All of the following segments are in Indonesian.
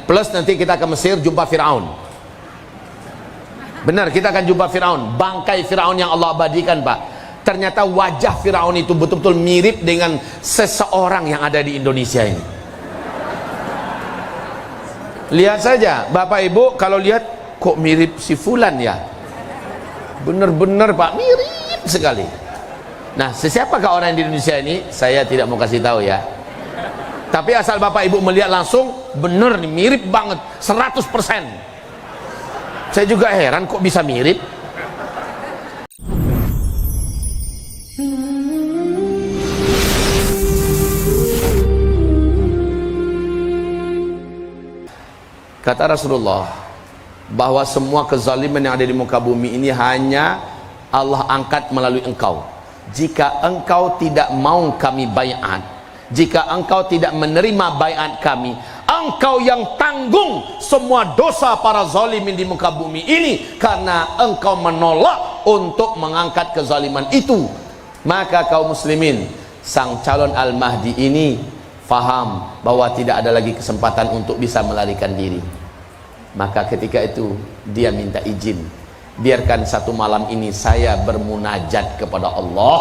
Plus nanti kita ke Mesir jumpa Fir'aun. Benar, kita akan jumpa Fir'aun, bangkai Fir'aun yang Allah abadikan, Pak. Ternyata wajah Fir'aun itu betul-betul mirip dengan seseorang yang ada di Indonesia ini. Lihat saja Bapak Ibu, kalau lihat kok mirip si Fulan ya. Benar-benar Pak, mirip sekali. Nah, siapakah orang di Indonesia ini? Saya tidak mau kasih tahu ya. Tapi asal Bapak Ibu melihat langsung, benar nih, mirip banget, 100%. Saya juga heran kok bisa mirip. Kata Rasulullah bahwa semua kezaliman yang ada di muka bumi ini hanya Allah angkat melalui engkau. Jika engkau tidak mau kami baiat, jika engkau tidak menerima baiat kami, engkau yang tanggung semua dosa para zalimin di muka bumi ini, karena engkau menolak untuk mengangkat kezaliman itu. Maka kaum muslimin, sang calon Al-Mahdi ini faham bahwa tidak ada lagi kesempatan untuk bisa melarikan diri. Maka ketika itu dia minta izin, biarkan satu malam ini saya bermunajat kepada Allah.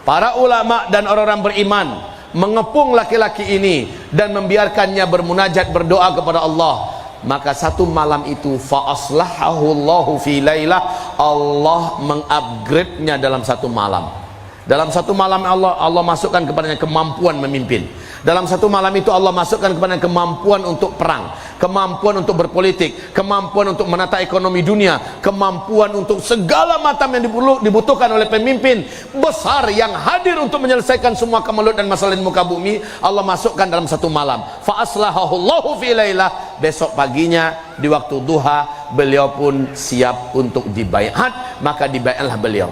Para ulama dan orang-orang beriman mengepung laki-laki ini dan membiarkannya bermunajat, berdoa kepada Allah. Maka satu malam itu fa aslahahu Allahu fi lailah, Allah mengupgrade-nya dalam satu malam. Dalam satu malam Allah masukkan kepadanya kemampuan memimpin. Dalam satu malam itu Allah masukkan kepadanya kemampuan untuk perang, kemampuan untuk berpolitik, kemampuan untuk menata ekonomi dunia, kemampuan untuk segala macam yang dibutuhkan oleh pemimpin besar yang hadir untuk menyelesaikan semua kemelut dan masalah di muka bumi. Allah masukkan dalam satu malam. Fa aslahahu Allahu fi lailah. Besok paginya di waktu duha beliau pun siap untuk dibaiat. Maka dibaiatlah beliau.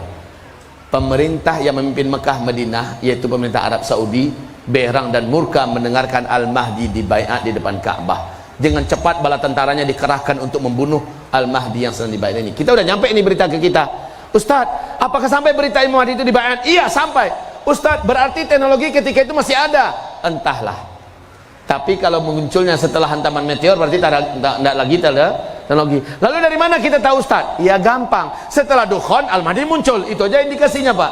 Pemerintah yang memimpin Mekah Madinah, yaitu pemerintah Arab Saudi, berang dan murka mendengarkan Al-Mahdi dibaiat di depan Ka'bah. Dengan cepat bala tentaranya dikerahkan untuk membunuh Al-Mahdi yang sedang dibaiat ini. Kita udah nyampe ini berita ke kita. Ustadz, apakah sampai berita Imam Mahdi itu dibaiat? Iya, sampai. Ustadz, berarti teknologi ketika itu masih ada. Entahlah. Tapi kalau munculnya setelah hantaman meteor, berarti tidak lagi teknologi. Lalu dari mana kita tahu, Ustadz? Ya gampang. Setelah Dukhan, Al-Mahdi muncul. Itu aja indikasinya, Pak.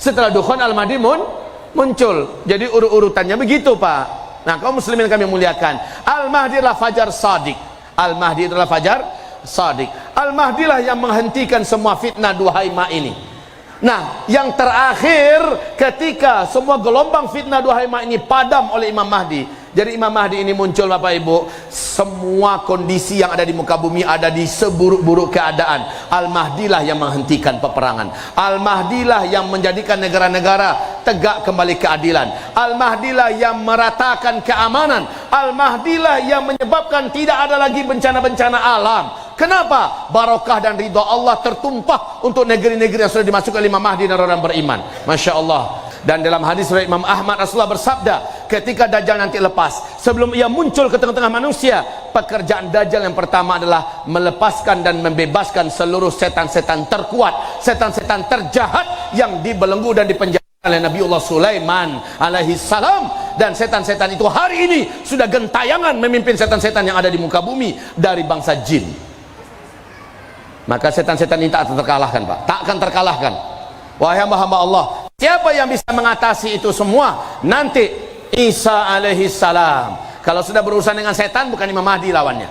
Setelah Dukhan, Al-Mahdi muncul. Jadi urutannya begitu, Pak. Nah, kaum muslimin kami muliakan, Al-Mahdi adalah fajar sadiq. Al-Mahdi adalah fajar sadiq. Al-Mahdi lah yang menghentikan semua fitnah duhaima ini. Nah, yang terakhir ketika semua gelombang fitnah duhaima ini padam oleh Imam Mahdi. Jadi Imam Mahdi ini muncul, Bapak Ibu, semua kondisi yang ada di muka bumi ada di seburuk-buruk keadaan. Al-Mahdi lah yang menghentikan peperangan. Al-Mahdi lah yang menjadikan negara-negara tegak kembali keadilan. Al-Mahdi lah yang meratakan keamanan. Al-Mahdi lah yang menyebabkan tidak ada lagi bencana-bencana alam. Kenapa? Barakah dan ridha Allah tertumpah untuk negeri-negeri yang sudah dimasukkan oleh Imam Mahdi dan orang beriman. Masya Allah. Dan dalam hadis riwayat Imam Ahmad, Rasulullah bersabda, ketika Dajjal nanti lepas, sebelum ia muncul ke tengah-tengah manusia, pekerjaan Dajjal yang pertama adalah melepaskan dan membebaskan seluruh setan-setan terkuat, setan-setan terjahat yang dibelenggu dan dipenjara oleh Nabiullah Sulaiman alaihi salam. Dan setan-setan itu hari ini sudah gentayangan memimpin setan-setan yang ada di muka bumi dari bangsa jin. Maka setan-setan ini tak akan terkalahkan, Pak. Tak akan terkalahkan. Wahai hamba-hamba Allah, siapa yang bisa mengatasi itu semua? Nanti Isa alaihi salam. Kalau sudah berurusan dengan setan, bukan Imam Mahdi lawannya.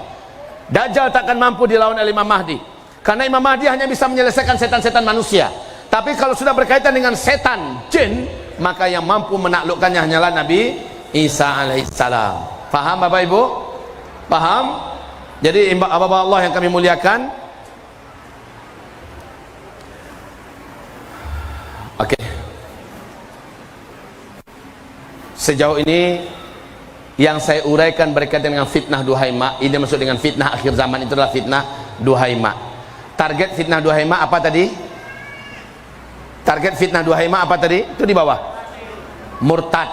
Dajjal takkan mampu dilawan oleh Imam Mahdi, karena Imam Mahdi hanya bisa menyelesaikan setan-setan manusia. Tapi kalau sudah berkaitan dengan setan jin, maka yang mampu menaklukkannya hanyalah Nabi Isa alaihi salam. Paham Bapak Ibu? Paham? Jadi Bapak Allah yang kami muliakan, oke. Sejauh ini yang saya uraikan berkaitan dengan fitnah duhaima, ini maksud dengan fitnah akhir zaman itu adalah fitnah duhaima. Target fitnah duhaima apa tadi? Target fitnah duhaima apa tadi? Itu di bawah. Murtad.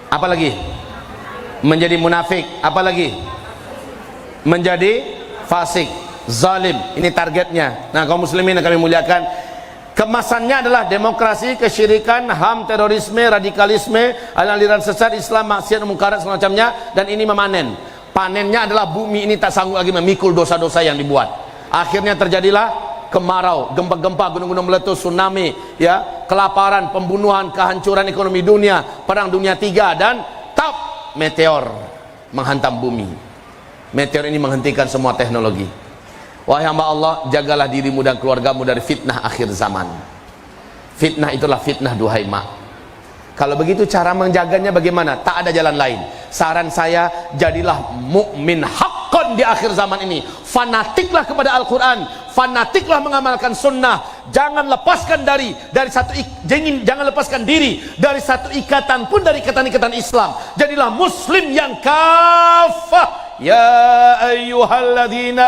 Apa lagi? Menjadi munafik. Apa lagi? Menjadi fasik, zalim. Ini targetnya. Nah, kaum muslimin yang kami muliakan, kemasannya adalah demokrasi, kesyirikan, HAM, terorisme, radikalisme, aliran sesat, Islam, maksiat, mungkarat, semacamnya. Dan ini memanen. Panennya adalah bumi ini tak sanggup lagi memikul dosa-dosa yang dibuat. Akhirnya terjadilah kemarau, gempa-gempa, gunung-gunung meletus, tsunami, ya, kelaparan, pembunuhan, kehancuran ekonomi dunia, perang dunia III, dan meteor menghantam bumi. Meteor ini menghentikan semua teknologi. Wahai hamba Allah, jagalah dirimu dan keluargamu dari fitnah akhir zaman. Fitnah itulah fitnah Duhaima. Kalau begitu cara menjaganya bagaimana? Tak ada jalan lain. Saran saya, jadilah mukmin haqqan di akhir zaman ini. Fanatiklah kepada Al-Quran, fanatiklah mengamalkan sunnah. Jangan lepaskan jangan lepaskan diri dari satu ikatan pun dari ikatan-ikatan Islam. Jadilah muslim yang kafah. Ya ayyuhalladzina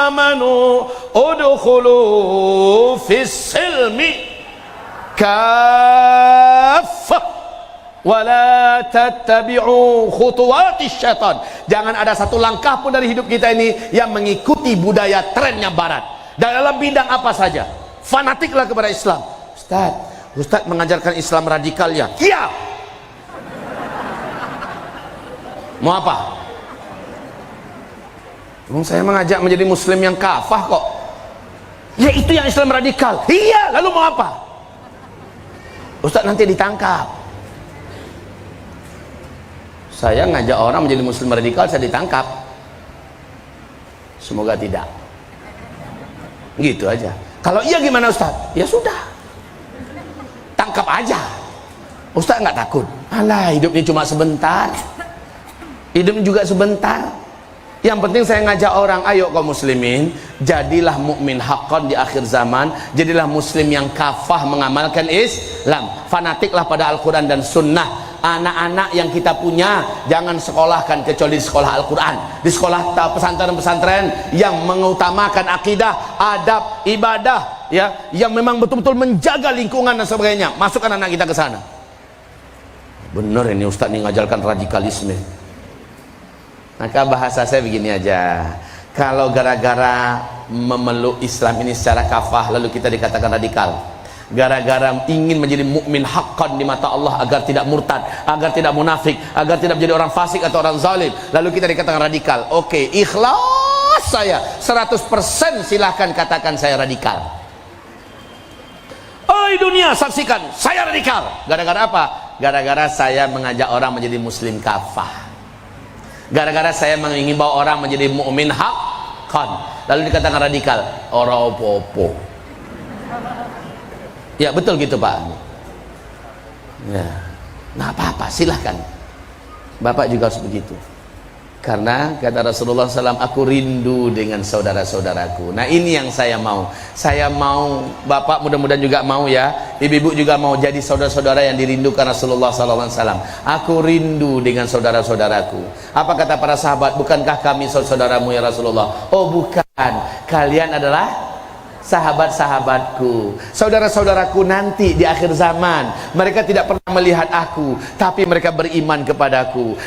amanu udkhulu fis silmi kafah wala tattabi'u khutuwatis syaitan. Jangan ada satu langkah pun dari hidup kita ini yang mengikuti budaya trennya barat dalam bidang apa saja. Fanatiklah kepada Islam. Ustaz mengajarkan Islam radikal ya? Iya. Mau apa? Saya mengajak menjadi muslim yang kafah kok. Ya itu yang Islam radikal. Iya, lalu mau apa? Ustaz nanti ditangkap. Saya ngajak orang menjadi muslim radikal, saya ditangkap. Semoga tidak. Gitu aja. Kalau iya gimana Ustaz? Ya sudah, tangkap aja. Ustaz nggak takut? Alah, hidup ini cuma sebentar. Hidup juga sebentar. Yang penting saya ngajak orang, ayo kaum muslimin, jadilah mukmin haqqan di akhir zaman, jadilah muslim yang kafah mengamalkan Islam, fanatiklah pada Al-Quran dan Sunnah. Anak-anak yang kita punya jangan sekolahkan kecuali di sekolah Al-Quran, di sekolah pesantren-pesantren yang mengutamakan akidah, adab, ibadah, ya, yang memang betul-betul menjaga lingkungan dan sebagainya. Masukkan anak kita ke sana. Bener ini Ustaz ini ngajarkan radikalisme. Maka bahasa saya begini aja, kalau gara-gara memeluk Islam ini secara kafah lalu kita dikatakan radikal, gara-gara ingin menjadi mukmin haqqan di mata Allah agar tidak murtad, agar tidak munafik, agar tidak menjadi orang fasik atau orang zalim, lalu kita dikatakan radikal. Oke, ikhlas saya 100%, silahkan katakan saya radikal. Oi dunia, saksikan saya radikal. Gara-gara apa? Gara-gara saya mengajak orang menjadi muslim kafah. Gara-gara saya ingin bawa orang menjadi mukmin haqqan, lalu dikatakan radikal. Orang opo-opo. Ya betul gitu Pak. Ya, nggak apa-apa, silahkan. Bapak juga harus begitu. Karena kata Rasulullah SAW, aku rindu dengan saudara-saudaraku. Nah ini yang saya mau. Saya mau, Bapak mudah-mudahan juga mau ya, ibu-ibu juga mau jadi saudara-saudara yang dirindukan Rasulullah SAW. Aku rindu dengan saudara-saudaraku. Apa kata para sahabat? Bukankah kami saudaramu ya Rasulullah? Oh bukan, kalian adalah sahabat-sahabatku, saudara-saudaraku nanti di akhir zaman. Mereka tidak pernah melihat aku, tapi mereka beriman kepadaku.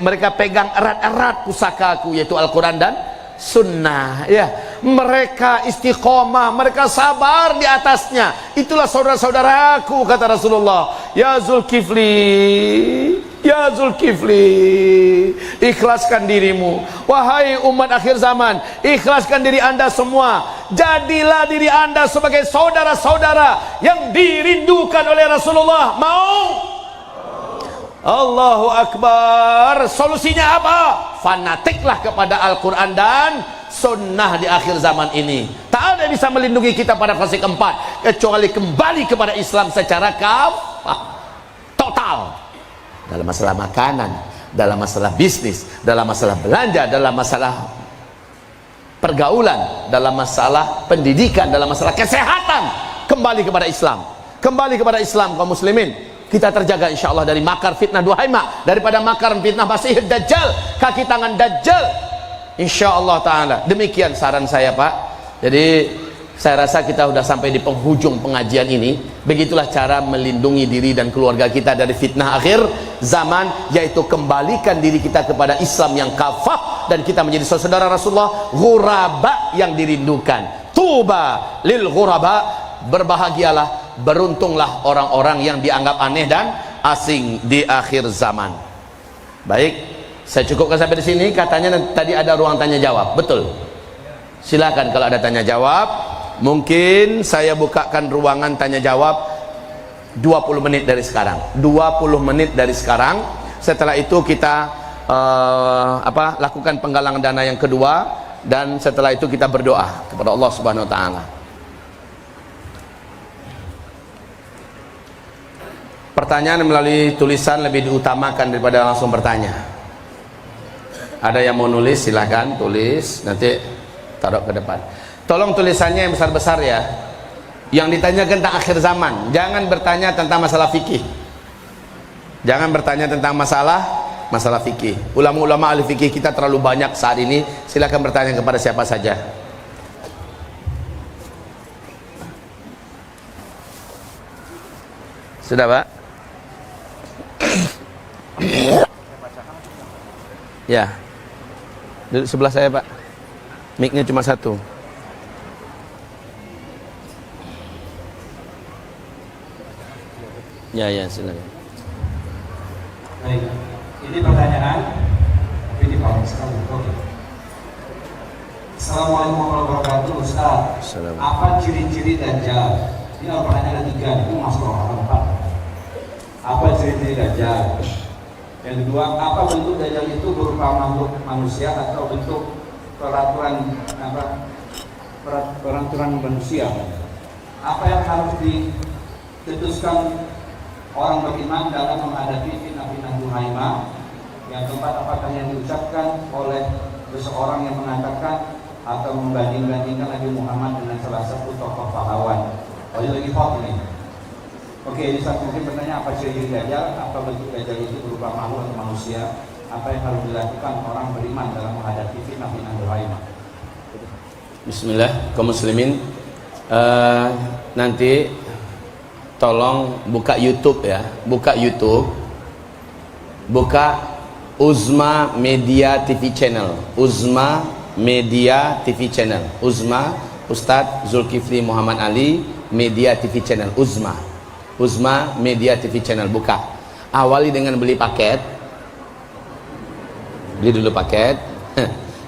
Mereka pegang erat-erat pusakaku, yaitu Al-Quran dan Sunnah. Ya, mereka istiqomah, mereka sabar di atasnya. Itulah saudara-saudaraku, kata Rasulullah. Ya Zulkifli, ya Zulkifli, ikhlaskan dirimu. Wahai umat akhir zaman, ikhlaskan diri anda semua. Jadilah diri anda sebagai saudara-saudara yang dirindukan oleh Rasulullah. Mau? Allahu Akbar. Solusinya apa? Fanatiklah kepada Al-Quran dan Sunnah di akhir zaman ini. Tak ada yang bisa melindungi kita pada fase keempat kecuali kembali kepada Islam secara kafah, total. Dalam masalah makanan, dalam masalah bisnis, dalam masalah belanja, dalam masalah pergaulan, dalam masalah pendidikan, dalam masalah kesehatan, kembali kepada Islam. Kembali kepada Islam kaum muslimin. Kita terjaga insyaallah dari makar fitnah Duhaima, daripada makar fitnah Masih Dajjal, kaki tangan Dajjal, insyaallah taala. Demikian saran saya Pak. Jadi saya rasa kita sudah sampai di penghujung pengajian ini. Begitulah cara melindungi diri dan keluarga kita dari fitnah akhir zaman, yaitu kembalikan diri kita kepada Islam yang kafah, dan kita menjadi saudara Rasulullah, ghuraba yang dirindukan. Tuba lil ghuraba, berbahagialah, beruntunglah orang-orang yang dianggap aneh dan asing di akhir zaman. Baik, Saya cukupkan sampai di sini. Katanya tadi ada ruang tanya jawab. Betul? Silakan kalau ada tanya jawab. Mungkin saya bukakan ruangan tanya jawab 20 menit dari sekarang. 20 menit dari sekarang. Setelah itu kita lakukan penggalangan dana yang kedua, dan setelah itu kita berdoa kepada Allah Subhanahu wa taala. Pertanyaan melalui tulisan lebih diutamakan daripada langsung bertanya. Ada yang mau nulis, silahkan tulis, nanti taruh ke depan. Tolong tulisannya yang besar-besar ya. Yang ditanyakan tentang akhir zaman. Jangan bertanya tentang masalah fikih. Jangan bertanya tentang masalah fikih. Ulama-ulama ahli fikih kita terlalu banyak saat ini. Silahkan bertanya kepada siapa saja. Sudah, Pak? Ya. Duduk sebelah saya, Pak. Mic-nya cuma satu. Ya, silakan. Baik, ini pertanyaan, tapi ini paham sekali. Oke. Assalamualaikum warahmatullahi wabarakatuh, Ustaz. Apa ciri-ciri Dajjal? Ini pertanyaan ketiga, itu masuk orang keempat. Apa ciri-ciri Dajjal? Yang kedua, apa bentuk Dajjal itu berupa makhluk manusia atau bentuk peraturan manusia? Apa yang harus ditetuskan orang beriman dalam menghadapi fitnah-fitnah Duhaimah? Yang keempat, apakah yang diucapkan oleh seseorang yang mengatakan atau membanding-bandingkan Nabi Muhammad dengan salah satu tokoh pahlawan? Oh, ini lagi hot ini. Oke, ini satu mungkin pertanyaan, apa ciri Dajjal? Apa bentuk Dajjal itu berupa makhluk atau manusia? Apa yang harus dilakukan orang beriman dalam menghadapi fitnah-fitnah Duhaimah? Bismillah, kaum muslimin. Nanti tolong buka YouTube ya, buka YouTube, buka Uzma Media TV Channel, Uzma Media TV Channel, Uzma Ustadz Zulkifli Muhammad Ali Media TV Channel, Uzma Media TV Channel, buka. Awali dengan beli paket, beli dulu paket.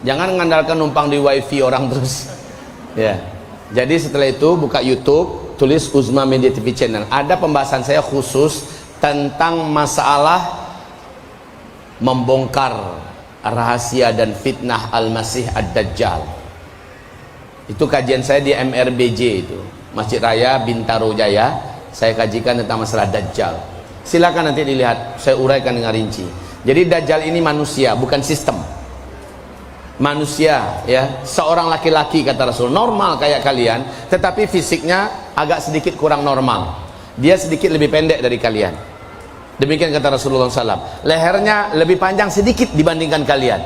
Jangan mengandalkan numpang di wifi orang terus ya. Jadi setelah itu buka YouTube, tulis Uzma Media TV Channel. Ada pembahasan saya khusus tentang masalah membongkar rahasia dan fitnah Al-Masih Ad-Dajjal. Itu kajian saya di MRBJ itu, Masjid Raya Bintaro Jaya. Saya kajikan tentang masalah Dajjal. Silakan nanti dilihat, saya uraikan dengan rinci. Jadi Dajjal ini manusia, bukan sistem. Manusia ya, seorang laki-laki kata Rasul, normal kayak kalian, tetapi fisiknya agak sedikit kurang normal. Dia sedikit lebih pendek dari kalian. Demikian kata Rasulullah SAW. Lehernya lebih panjang sedikit dibandingkan kalian.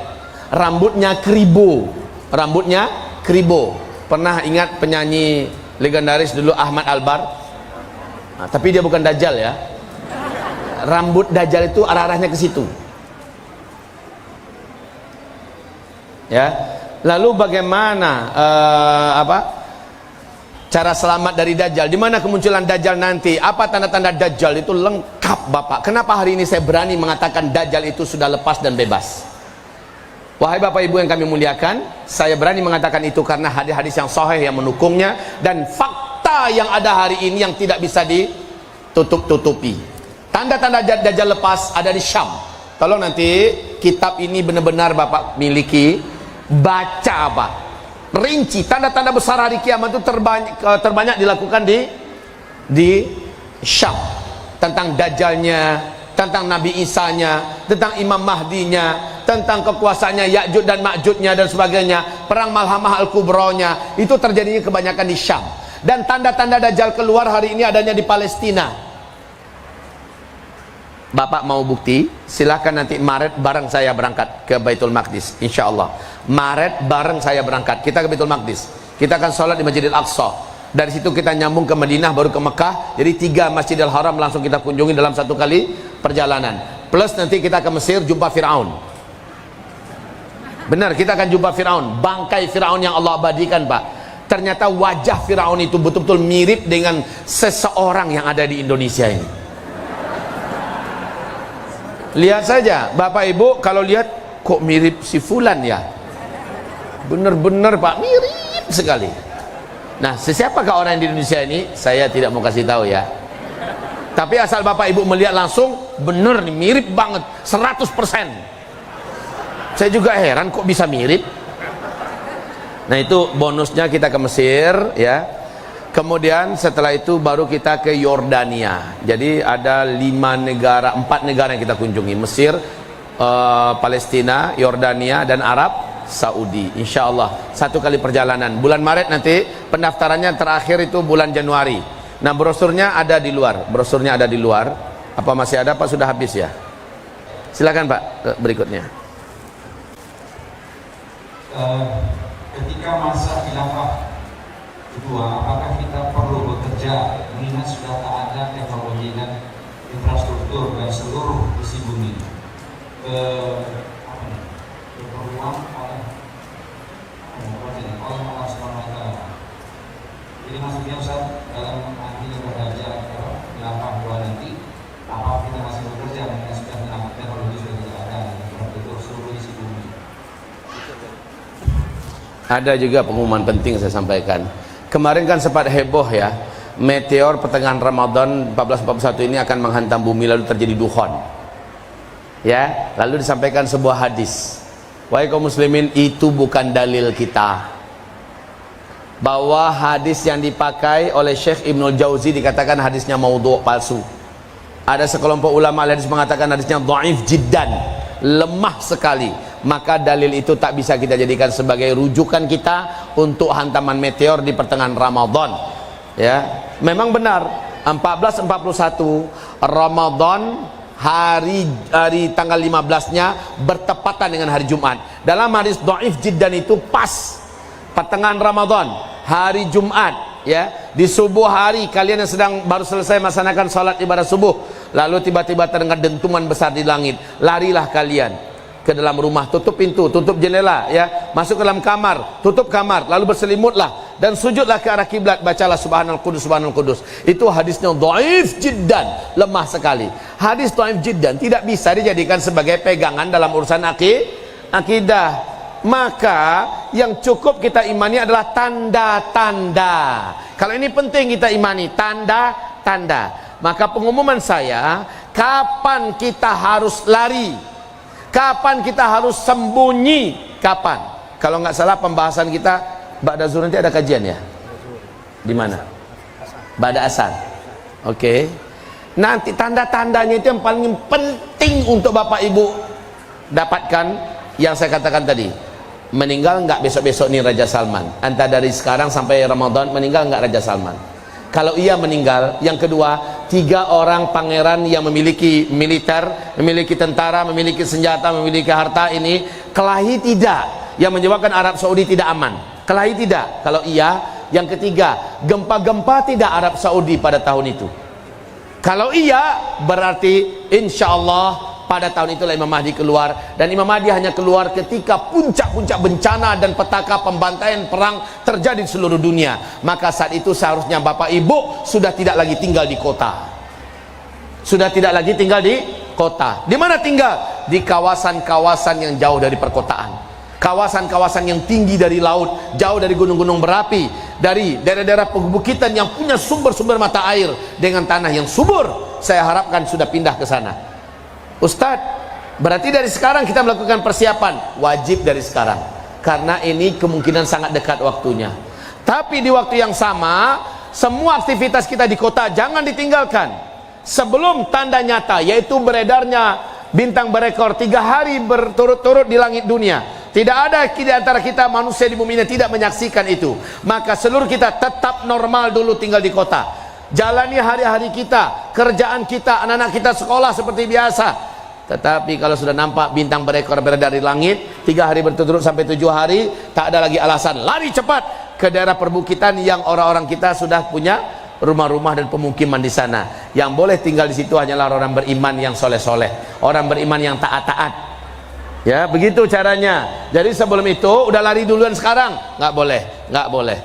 Rambutnya kribo. Pernah ingat penyanyi legendaris dulu Ahmad Albar? Nah, tapi dia bukan Dajjal ya. Rambut Dajjal itu arah-arahnya ke situ. Ya. Lalu bagaimana cara selamat dari Dajjal? Di mana kemunculan Dajjal nanti? Apa tanda-tanda Dajjal? Itu lengkap, Bapak. Kenapa hari ini saya berani mengatakan Dajjal itu sudah lepas dan bebas? Wahai Bapak Ibu yang kami muliakan, saya berani mengatakan itu karena hadis-hadis yang sahih yang mendukungnya dan fakta yang ada hari ini yang tidak bisa ditutup-tutupi. Tanda-tanda Dajjal lepas ada di Syam. Tolong nanti kitab ini benar-benar Bapak miliki, baca Pak. Rinci tanda-tanda besar hari kiamat itu terbanyak dilakukan di Syam. Tentang Dajjalnya, tentang Nabi Isanya, tentang Imam Mahdinya, tentang kekuasaannya Ya'juj dan Ma'jujnya dan sebagainya. Perang Malhamah Al-Kubronya itu terjadinya kebanyakan di Syam. Dan tanda-tanda Dajjal keluar hari ini adanya di Palestina. Bapak mau bukti? Silahkan nanti Maret bareng saya berangkat ke Baitul Maqdis, insya Allah. Maret bareng saya berangkat, kita ke Baitul Maqdis. Kita akan sholat di Masjidil Aqsa. Dari situ kita nyambung ke Madinah, baru ke Mekah. Jadi 3 Masjidil Haram langsung kita kunjungi dalam satu kali perjalanan. Plus nanti kita ke Mesir jumpa Fir'aun. Benar, kita akan jumpa Fir'aun, bangkai Fir'aun yang Allah abadikan Pak. Ternyata wajah Fir'aun itu betul-betul mirip dengan seseorang yang ada di Indonesia ini. Lihat saja Bapak Ibu, kalau lihat kok mirip si fulan ya, bener-bener Pak, mirip sekali. Nah, siapakah orang di Indonesia ini? Saya tidak mau kasih tahu ya, tapi asal Bapak Ibu melihat langsung, bener nih, mirip banget 100%. Saya juga heran kok bisa mirip. Nah, itu bonusnya kita ke Mesir ya. Kemudian setelah itu baru kita ke Yordania. Jadi ada 4 negara yang kita kunjungi: Mesir, Palestina, Yordania, dan Arab Saudi. Insya Allah 1 kali perjalanan. Bulan Maret nanti pendaftarannya, terakhir itu bulan Januari. Nah, brosurnya ada di luar. Brosurnya ada di luar. Apa masih ada Pak? Sudah habis ya? Silakan Pak, berikutnya. Ketika masa khilafah kedua, apakah kita perlu bekerja mengingat sudah tak ada teknologi dan infrastruktur dan seluruh isi bumi keperluan oleh Allah SWT. Jadi maksudnya Ustaz, dalam nanti belajar khilafah kedua nanti, apa kita masih bekerja mengingat sudah teknologi sudah tidak ada dan infrastruktur seluruh isi bumi? Ada juga pengumuman penting saya sampaikan. Kemarin kan sempat heboh ya, meteor pertengahan Ramadan 1441 ini akan menghantam bumi lalu terjadi dukhon. Ya, lalu disampaikan sebuah hadis. Wahai kaum muslimin, itu bukan dalil kita. Bahwa hadis yang dipakai oleh Syekh Ibnul Jauzi dikatakan hadisnya maudhu', palsu. Ada sekelompok ulama hadis mengatakan hadisnya dhaif jiddan, lemah sekali. Maka dalil itu tak bisa kita jadikan sebagai rujukan kita untuk hantaman meteor di pertengahan Ramadan. Ya, memang benar 1441 Ramadan, hari tanggal 15-nya bertepatan dengan hari Jumat. Dalam hadis dhaif jiddan itu pas pertengahan Ramadan, hari Jumat, ya, di subuh hari kalian yang sedang baru selesai melaksanakan salat ibadah subuh, lalu tiba-tiba terdengar dentuman besar di langit. Larilah kalian ke dalam rumah, tutup pintu, tutup jendela, ya, masuk ke dalam kamar, tutup kamar, lalu berselimutlah dan sujudlah ke arah kiblat, bacalah subhanal qudus subhanal qudus. Itu hadisnya dhaif jiddan, lemah sekali. Hadis dhaif jiddan tidak bisa dijadikan sebagai pegangan dalam urusan akidah. Maka yang cukup kita imani adalah tanda-tanda. Kalau ini penting kita imani, tanda-tanda. Maka pengumuman saya, kapan kita harus lari, kapan kita harus sembunyi, kapan? Kalau nggak salah pembahasan kita ba'da zuhur nanti ada kajian ya? Di mana? Ba'da asar. Oke. Nanti tanda-tandanya itu yang paling penting untuk Bapak Ibu dapatkan, yang saya katakan tadi. Meninggal nggak besok-besok nih Raja Salman? Entah dari sekarang sampai Ramadan, meninggal nggak Raja Salman? Kalau ia meninggal, yang kedua, 3 orang pangeran yang memiliki militer, memiliki tentara, memiliki senjata, memiliki harta ini kelahi tidak, yang menyebabkan Arab Saudi tidak aman. Kelahi tidak? Kalau iya, yang ketiga, gempa-gempa tidak Arab Saudi pada tahun itu? Kalau iya, berarti insya Allah pada tahun itulah Imam Mahdi keluar. Dan Imam Mahdi hanya keluar ketika puncak-puncak bencana dan petaka pembantaian perang terjadi di seluruh dunia. Maka saat itu seharusnya Bapak Ibu sudah tidak lagi tinggal di kota. Sudah tidak lagi tinggal di kota. Di mana tinggal? Di kawasan-kawasan yang jauh dari perkotaan, kawasan-kawasan yang tinggi dari laut, jauh dari gunung-gunung berapi, dari daerah-daerah perbukitan yang punya sumber-sumber mata air dengan tanah yang subur. Saya harapkan sudah pindah ke sana. Ustadz, berarti dari sekarang kita melakukan persiapan. Wajib dari sekarang, karena ini kemungkinan sangat dekat waktunya. Tapi di waktu yang sama, semua aktivitas kita di kota jangan ditinggalkan sebelum tanda nyata, yaitu beredarnya bintang berekor 3 hari berturut-turut di langit dunia. Tidak ada di antara kita manusia di bumi ini tidak menyaksikan itu. Maka seluruh kita tetap normal dulu tinggal di kota. Jalani hari-hari kita, kerjaan kita, anak-anak kita sekolah seperti biasa. Tetapi kalau sudah nampak bintang berekor beredar di langit 3 hari berturut-turut sampai 7 hari, tak ada lagi alasan, lari cepat ke daerah perbukitan yang orang-orang kita sudah punya rumah-rumah dan pemukiman di sana. Yang boleh tinggal di situ hanyalah orang beriman yang soleh-soleh, orang beriman yang taat-taat. Ya, begitu caranya. Jadi sebelum itu udah lari duluan sekarang, nggak boleh, nggak boleh.